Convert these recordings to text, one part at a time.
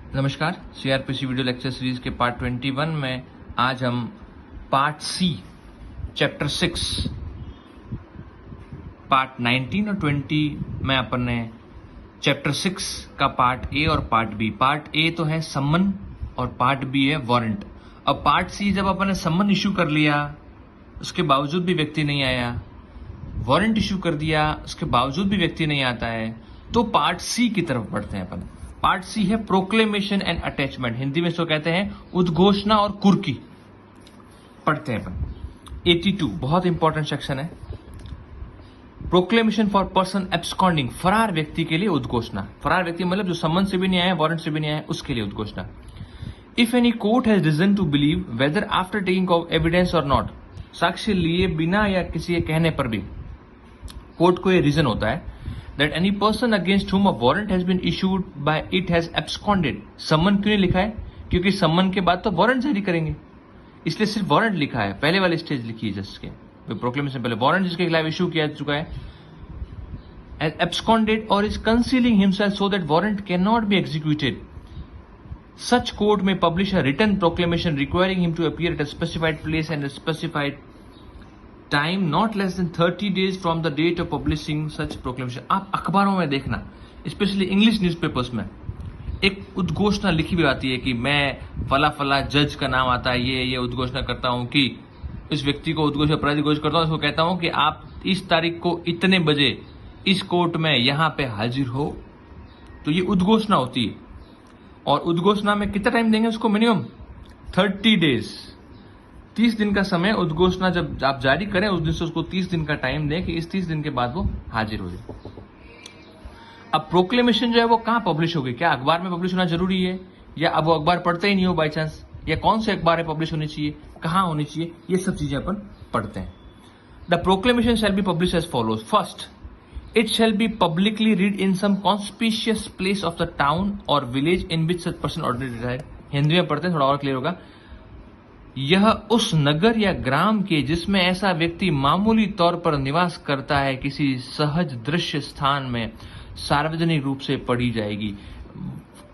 नमस्कार, CrPC video lecture series के part 21 में आज हम पार्ट सी चैप्टर 6 पार्ट 19 और 20 में अपन ने चैप्टर 6 का पार्ट ए और पार्ट बी। पार्ट ए तो है सम्मन और पार्ट बी है वारंट। अब पार्ट सी जब अपन ने सम्मन इशू कर लिया, उसके बावजूद भी व्यक्ति नहीं आया, वारंट इशू कर दिया, उसके बावजूद भी व्यक्ति नहीं आता है, तो पार्ट सी की तरफ बढ़ते हैं अपन। पार्ट सी है प्रोक्लेमेशन एंड अटैचमेंट, हिंदी में इसको कहते हैं उद्घोषणा और कुर्की। पढ़ते हैं अपन 82, बहुत इंपॉर्टेंट सेक्शन है। प्रोक्लेमेशन फॉर पर्सन एब्सकॉन्डिंग, फरार व्यक्ति के लिए उद्घोषणा। फरार व्यक्ति मतलब जो सम्मन से भी नहीं आया, वारंट से भी नहीं आया, उसके लिए उद्घोषणा। If any court has reason to believe whether after taking of evidence or not, साक्ष्य लिए बिना या किसी के कहने पर भी कोर्ट को यह रीजन होता है that any person against whom a warrant has been issued by it has absconded। सम्मन क्यों नहीं लिखा है? क्योंकि सम्मन के बाद तो वारंट जारी करेंगे, इसलिए सिर्फ वारंट लिखा है। पहले वाली स्टेज लिखी है जस्ट के प्रोक्लेमेशन पहले वारंट जिसके खिलाफ इशू किया चुका है, has absconded or is concealing himself so that warrant cannot be executed, such court may publish a written proclamation requiring him to appear at a specified place and a specified time not less than 30 days from the date of publishing such proclamation. आप अखबारों में देखना, specially English newspapers में एक उद्घोषणा लिखी हुई आती है कि मैं फला फला जज का नाम आता है, ये उद्घोषणा करता हूं कि इस व्यक्ति को अपराधी घोषित करता हूं, उसको कहता हूं कि आप इस तारीख को इतने बजे इस कोर्ट में यहां पे हाजिर हो। तो ये उद्घोषणा होती है, और उद्घोषणा में कितना टाइम देंगे उसको? मिनिमम 30 days, 30 दिन का समय उद्घोषणा जब आप जारी करें उस दिन से उसको 30 दिन का टाइम दें कि इस 30 दिन के बाद वो हाजिर हो जाए। अब प्रोक्लेमेशन जो है वो कहां पब्लिश होगी? क्या अखबार में पब्लिश होना जरूरी है, या अब वो अखबार पढ़ते ही नहीं हो बाई चांस, या कौन से अखबार में पब्लिश होनी चाहिए, कहां होनी चाहिए, ये सब चीजें अपन पढ़ते हैं। The proclamation shall be publish as follows. First, it shall be publicly read in some conspicuous place of the town और village in which such person ordinary reside. Hindi में पढ़ते हैं, थोड़ा और क्लियर होगा। यह उस नगर या ग्राम के जिसमें ऐसा व्यक्ति मामूली तौर पर निवास करता है किसी सहज दृश्य स्थान में सार्वजनिक रूप से पढ़ी जाएगी।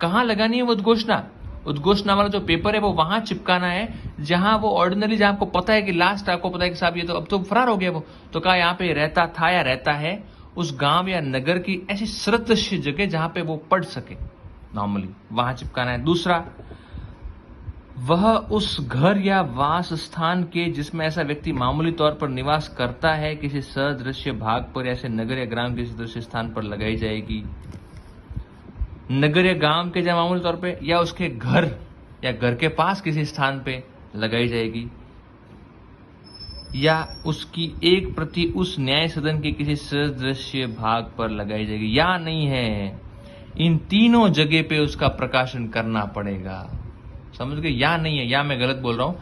कहां लगानी है वो उद्घोषणा? उद्घोषणा वाला जो पेपर है वो वहां चिपकाना है जहां वो ऑर्डिनरी, जहां आपको पता है कि लास्ट आपको पता है कि साहब ये तो अब तो फरार हो गया वो, तो कहा यहां पे रहता था या रहता है, उस गांव या नगर की ऐसी सदृश्य जगह जहां पे वो पढ़ सके नॉर्मली, वहां चिपकाना है। दूसरा, वह उस घर या वास स्थान के जिसमें ऐसा व्यक्ति मामूली तौर पर निवास करता है किसी सदृश्य भाग पर, ऐसे नगर या ग्राम के सदृश्य स्थान पर लगाई जाएगी। नगर या गांव के जहां मामूली तौर पे, या उसके घर या घर के पास किसी स्थान पे लगाई जाएगी, या उसकी एक प्रति उस न्याय सदन के किसी सदृश्य भाग पर लगाई जाएगी, या नहीं है, इन तीनों जगह पे उसका प्रकाशन करना पड़ेगा। समझ गए? या नहीं है, या मैं गलत बोल रहा हूं।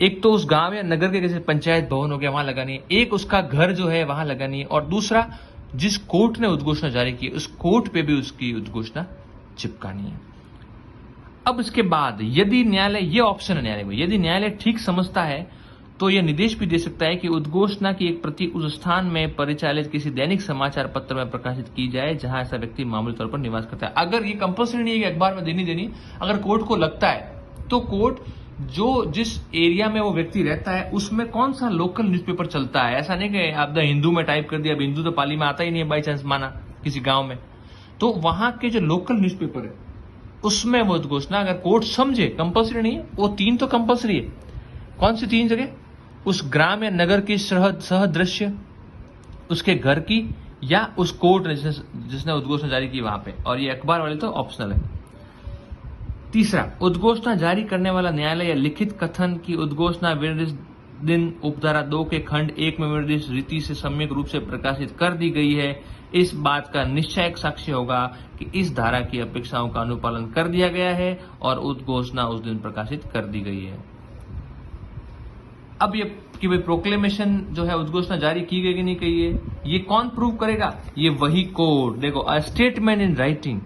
एक तो उस गांव या नगर के जैसे पंचायत भवन हो गया वहां लगानी है, एक उसका घर जो है वहां लगानी है, और दूसरा जिस कोर्ट ने उद्घोषणा जारी की उस कोर्ट पे भी उसकी उद्घोषणा चिपकानी है। अब इसके बाद यदि न्यायालय, ये ऑप्शन है न्यायालय को, यदि न्यायालय ठीक समझता है तो यह निर्देश भी दे सकता है कि उद्घोषणा की एक प्रति उस स्थान में परिचालित किसी दैनिक समाचार पत्र में प्रकाशित की जाए जहां ऐसा व्यक्ति मामूली तौर पर निवास करता है। अगर ये कंपल्सरी नहीं है कि अखबार में देनी, अगर कोर्ट को लगता है तो कोर्ट जो जिस एरिया में वो व्यक्ति रहता है उसमें कौन सा लोकल न्यूज़पेपर चलता है, ऐसा नहीं कि आप द हिंदू में टाइप कर दिया, अब हिंदू तो पाली में आता ही नहीं है बाई चांस माना किसी गांव में, तो वहां के जो लोकल न्यूज़पेपर है उसमें वो उद्घोषणा अगर कोर्ट समझे, कंपल्सरी नहीं है, वो 3 तो कंपल्सरी है। कौन सी 3 जगह? उस ग्राम या नगर की सहदृश्य, उसके घर की, या उस कोर्ट ने जिसने उद्घोषणा जारी की वहां पे, और ये अखबार वाले तो ऑप्शनल है। तीसरा, उद्घोषणा जारी करने वाला न्यायालय या लिखित कथन की उद्घोषणा विनिर्दिष्ट दिन उपधारा 2 के खंड 1 में निर्दिष्ट रीति से सम्यक रूप से प्रकाशित कर दी गई है, इस बात का निश्चय साक्ष्य होगा कि इस धारा की अपेक्षाओं का अनुपालन कर दिया गया है और उद्घोषणा उस दिन प्रकाशित कर दी गई है। अब ये कि भाई प्रोक्लेमेशन जो है उद्घोषणा जारी की गई कि नहीं की है, ये कौन प्रूव करेगा? ये वही कोर्ट। देखो, a statement in writing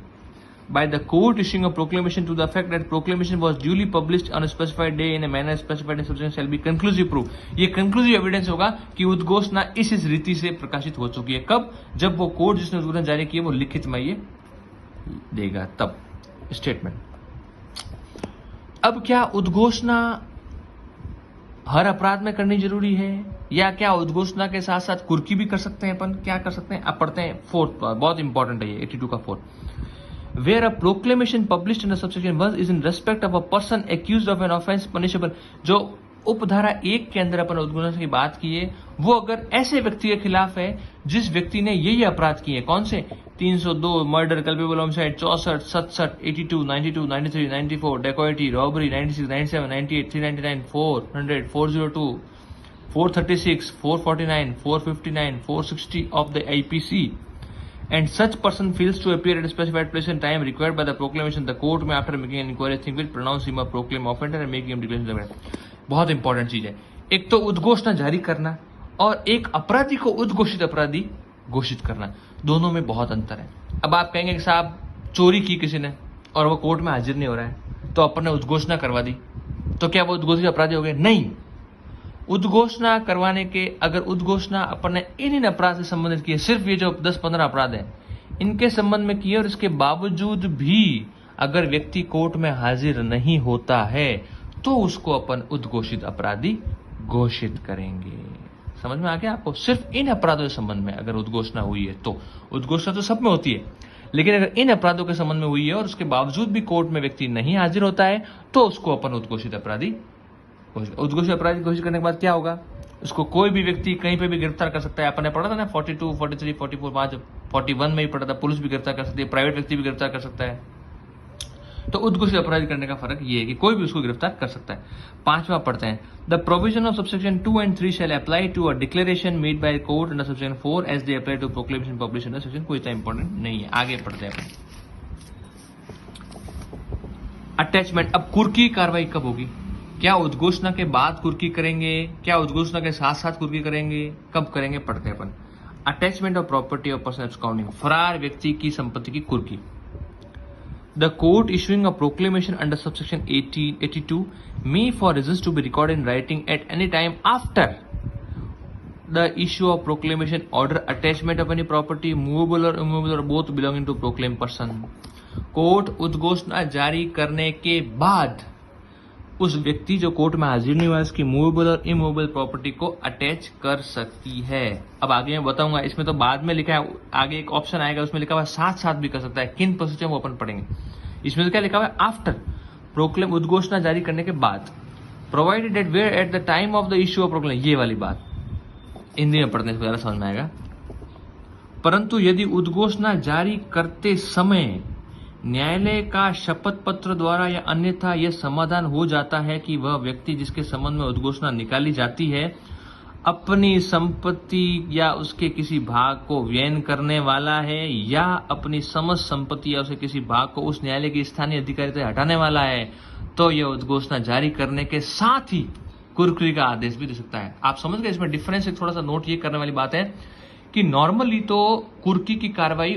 by the court issuing a proclamation to the effect that proclamation was duly published on a specified day in a manner specified in subsequent shall be conclusive proof। ये conclusive evidence होगा कि उद्घोषणा इस रीति से प्रकाशित हो चुकी है। कब? जब वो कोर्ट जिसने उद्घोषणा जारी की है वो लिखित में ये देगा, तब स्टेटमेंट। अब क्या उद्घोषणा हर अपराध में करनी जरूरी है, या क्या उद्घोषणा के साथ साथ कुर्की भी कर सकते हैं अपन? क्या कर सकते हैं? अब पढ़ते हैं फोर्थ, बहुत इंपॉर्टेंट है ये 82 का fourth. Where a proclamation published in subsection 1 is in respect of a person accused of an offence punishable. जो उपधारा 1 के अंदर अपन उद्घोषणा की बात की है, वो अगर ऐसे व्यक्ति के खिलाफ है जिस व्यक्ति ने यही अपराध किए, कौन से? 302 murder, culpable homicide, 64, 67, 82, 92, 93, 94, dacoity, robbery, 96, 97, 98, 399, 400, 402, 436, 449, 459, 460 of the IPC, and such person fails to appear at a specified place and time required by the proclamation, the court may, after making an inquiry, think will pronounce him a proclaimed offender and make him declaration. बहुत important चीज है। एक तो उद्घोषणा जारी करना और एक अपराधी को उद्घोषित अपराधी घोषित करना, दोनों में बहुत अंतर है। अब आप कहेंगे कि साहब चोरी की किसी ने और वो कोर्ट में हाजिर नहीं हो रहा है, तो अपन ने उद्घोषणा करवा दी, तो क्या वो उद्घोषित अपराधी हो गए? नहीं। उद्घोषणा करवाने के, अगर उद्घोषणा अपन ने इन अपराध से संबंधित की है, सिर्फ ये जो 10-15 अपराध है इनके संबंध में किए, और इसके बावजूद भी अगर व्यक्ति कोर्ट में हाजिर नहीं होता है तो उसको अपन उद्घोषित अपराधी घोषित करेंगे। समझ में आ गया आपको? सिर्फ इन अपराधों के संबंध में अगर उद्घोषणा हुई है तो, उद्घोषणा तो सब में होती है, लेकिन अगर इन अपराधों के संबंध में हुई है और उसके बावजूद भी कोर्ट में व्यक्ति नहीं हाजिर होता है तो उसको अपन उद्घोषित अपराधी उद्घोषित अपराधी घोषित करने के बाद क्या होगा? उसको कोई भी व्यक्ति कहीं पे भी गिरफ्तार कर सकता है। अपन ने पढ़ा था ना 42, 43, 44, 41 में ही पढ़ा था। पुलिस भी गिरफ्तार कर सकती है, प्राइवेट व्यक्ति भी गिरफ्तार कर सकता है। तो उद्घोषित अपराधी करने का फर्क ये है कि कोई भी उसको गिरफ्तार कर सकता है। 5वां पढ़ते हैं, the provision of subsection 2 and 3 shall apply to a declaration made by court under subsection 4 as they apply to proclamation publish under section. कोई इतना इंपॉर्टेंट नहीं है, आगे पढ़ते हैं। अटैचमेंट। अब कुर्की कार्रवाई कब होगी? क्या उद्घोषणा के बाद कुर्की करेंगे? क्या उद्घोषणा के साथ साथ कुर्की करेंगे? कब करेंगे? पढ़ते हैं अपन। Attachment of property of person absconding, फरार व्यक्ति की संपत्ति की कुर्की। The court issuing a proclamation under subsection 82 may for reasons to be recorded in writing at any time after the issue of proclamation order attachment of any property movable or immovable or both belonging to proclaimed person। Court उद्घोषणा जारी करने के बाद उस व्यक्ति जो court में हाजिर नहीं हुआ उसकी मूवेबल और इमूवेबल प्रॉपर्टी को अटैच कर सकती है। अब आगे मैं बताऊंगा, इसमें तो बाद में लिखा है, आगे एक ऑप्शन आएगा उसमें लिखा हुआ है साथ साथ भी कर सकता है। किन प्रोसीजर वो अपन पढ़ेंगे। इसमें तो क्या लिखा हुआ है? आफ्टर प्रोक्लेम, उद्घोषणा जारी करने के बाद, provided at where at the time of the issue of proclaim. ये वाली बात हिंदी में पढ़ने से ज्यादा समझ में आएगा। परंतु यदि उद्घोषणा जारी करते समय न्यायालय का शपथ पत्र द्वारा या अन्यथा यह समाधान हो जाता है कि वह व्यक्ति जिसके संबंध में उद्घोषणा निकाली जाती है अपनी संपत्ति या उसके किसी भाग को व्ययन करने वाला है या अपनी समस्त संपत्ति या उसके किसी भाग को उस न्यायालय के स्थानीय अधिकारी से हटाने वाला है, तो यह उद्घोषणा जारी करने के साथ ही कुर्की का आदेश भी दे सकता है। आप समझ गए? इसमें डिफरेंस एक थोड़ा सा नोट ये करने वाली बात है कि नॉर्मली तो कुर्की की कार्रवाई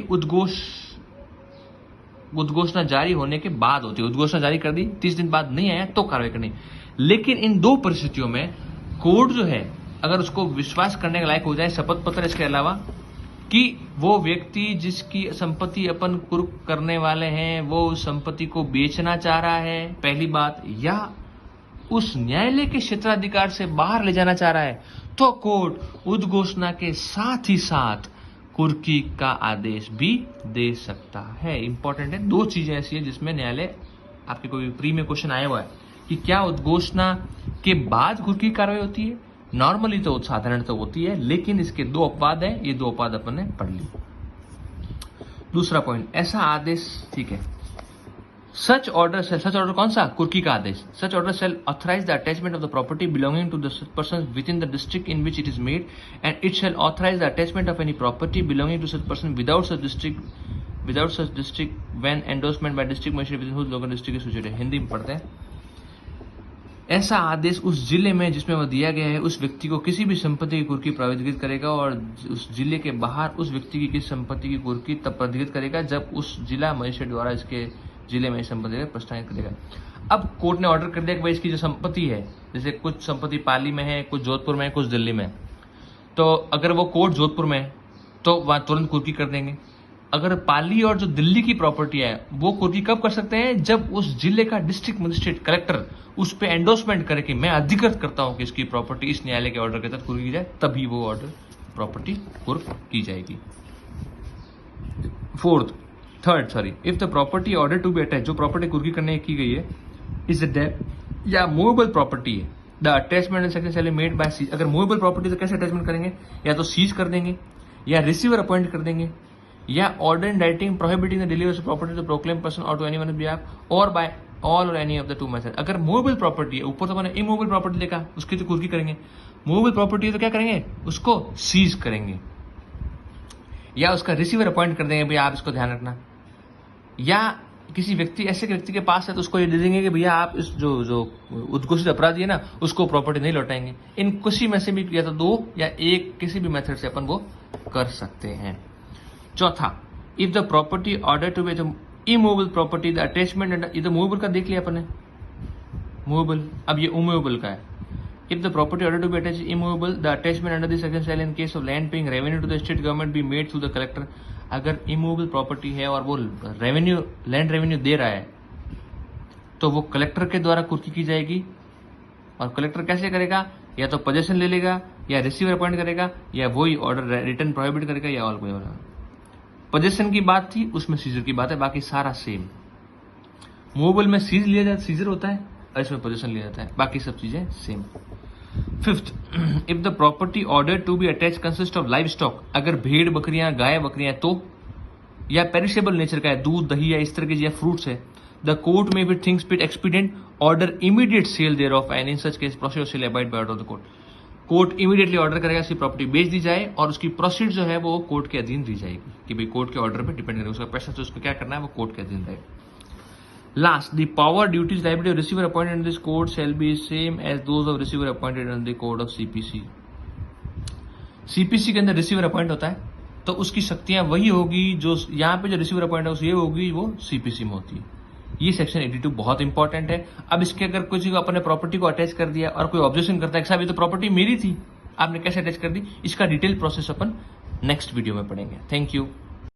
उद्घोषणा जारी होने के बाद होती है। उद्घोषणा जारी कर दी, 30 दिन बाद नहीं आया तो कार्रवाई करनी। लेकिन इन दो परिस्थितियों में कोर्ट जो है अगर उसको विश्वास करने के लायक हो जाए शपथ पत्र इसके अलावा कि वो व्यक्ति जिसकी संपत्ति अपन कुर्क करने वाले हैं वो उस संपत्ति को बेचना चाह रहा है, पहली बात, या उस न्यायालय के क्षेत्राधिकार से बाहर ले जाना चाह रहा है, तो कोर्ट उद्घोषणा के साथ ही साथ कुर्की का आदेश भी दे सकता है। इंपॉर्टेंट है, दो चीजें ऐसी है जिसमें न्यायालय, आपके कोई प्री में क्वेश्चन आया हुआ है कि क्या उद्घोषणा के बाद कुर्की कार्रवाई होती है? नॉर्मली तो साधारण तो होती है, लेकिन इसके दो अपवाद है, ये दो अपवाद अपन ने पढ़ ली। दूसरा पॉइंट, ऐसा आदेश, ठीक है, सच ऑर्डर कौन सा? कुर्की का आदेश। Such order shall authorise the attachment of the property belonging to the person within the district in which it is made and it shall authorise the attachment of any property belonging to such person without such district when endorsement by district magistrate within whose local district is situated. Hindi में पढ़ते हैं। ऐसा आदेश उस जिले में जिसमें वह दिया गया है उस व्यक्ति को किसी भी संपत्ति की कुर्की प्राधिकृत करेगा और उस जिले के बाहर उस व्यक्ति की किसी संपत्ति की कुर्की तब प्राधिकृत करेगा जब उस जिला मजिस्ट्रेट द्वारा इसके जिले में संपत्ति का प्रस्तावित करेगा। अब कोर्ट ने ऑर्डर कर दिया कि भाई इसकी जो संपत्ति है, जैसे कुछ संपत्ति पाली में है, कुछ जोधपुर में है, कुछ दिल्ली में, तो अगर वो कोर्ट जोधपुर में है तो वहां तुरंत कुर्की कर देंगे। अगर पाली और जो दिल्ली की प्रॉपर्टी है वो कुर्की कब कर सकते हैं, जब उस जिले का डिस्ट्रिक्ट मजिस्ट्रेट कलेक्टर उस पे एंडोर्समेंट करे कि मैं अधिकृत करता हूं कि इसकी प्रॉपर्टी इस न्यायालय के ऑर्डर के तहत कुर्क की जाए, तभी वो ऑर्डर प्रॉपर्टी कुर्क की जाएगी। Third, if the property order to be attach, जो प्रॉपर्टी कुर्की करने की गई है, इज अ डेट या मूवेबल प्रॉपर्टी है, the attachment and section shall be made by seize. अगर मूवेबल प्रॉपर्टी तो कैसे अटैचमेंट करेंगे, या तो सीज कर देंगे, या रिसीवर अपॉइंट कर देंगे, या order in writing prohibiting the delivery of property to proclaim person or to anyone on behalf or by all or any of the two method. अगर मूवेबल प्रॉपर्टी है, ऊपर तो मैंने इमूवेबल प्रॉपर्टी देखा, उसकी तो कुर्की करेंगे। मूवेबल प्रॉपर्टी तो क्या करेंगे, उसको सीज करेंगे, या उसका रिसीवर अपॉइंट कर देंगे, भैया आप इसको ध्यान रखना, या किसी व्यक्ति ऐसे व्यक्ति के पास है तो उसको ये दे देंगे कि भैया आप इस जो उद्घोषित अपराधी है ना उसको प्रॉपर्टी नहीं लौटाएंगे। इन किसी में से भी या तो दो या एक किसी भी मेथड से अपन वो कर सकते हैं। चौथा, if the property order to be immovable property the attachment and, ये तो मूवेबल का देख लिया अपन ने, मूवेबल। अब ये इमूवेबल का है। If the property order to be attach immovable the attachment under this section shall in case of land paying revenue to the state government be made through the collector. अगर immovable property है और वो revenue land revenue दे रहा है तो वो collector के द्वारा कुर्की की जाएगी। और कलेक्टर कैसे करेगा, या तो पोजेशन ले लेगा, या रिसीवर अपॉइंट करेगा, या वही ऑर्डर रिटर्न प्रोहिबिट करेगा, या और कोई ऑर्डर। पोजेशन की बात थी, उसमें सीजर की बात है, बाकी सारा सेम। मूवेबल में सीज लिया जाता, सीजर होता है, और इसमें पोजेशन लिया जाता है, बाकी सब चीजें same. Fifth, if the property order to be attach consist of live stock, अगर भेड़ बकरियां गाय बकरियां तो, या पेरिशेबल नेचर का है, दूध दही या इस तरह के या फ्रूट्स है, द कोर्ट में भी things fit expedient order immediate sale thereof and in such case proceed shall abide by order of the court. Court immediately order करेगा इसकी प्रॉपर्टी बेच दी जाए और उसकी प्रोसीड जो है वो कोर्ट के अधीन दी जाएगी कि भाई कोर्ट के ऑर्डर पे डिपेंड करेगा, उसका पैसा तो उसको क्या करना है वो कोर्ट के अधीन रहेगा। Last, the power duties liability of receiver appointed in this code shall be same as those of receiver appointed in the code of CPC. CPC के अंदर रिसीवर अपॉइंट होता है तो उसकी शक्तियां वही होगी जो यहाँ पे जो रिसीवर अपॉइंट है ये होगी वो सीपीसी में होती है। ये सेक्शन 82 बहुत इंपॉर्टेंट है। अब इसके अगर किसी को अपने प्रॉपर्टी को अटैच कर दिया और कोई ऑब्जेक्शन करता है कि साहब ये तो प्रॉपर्टी मेरी थी, आपने कैसे अटैच कर दी, इसका डिटेल प्रोसेस अपन नेक्स्ट वीडियो में पढ़ेंगे। Thank you.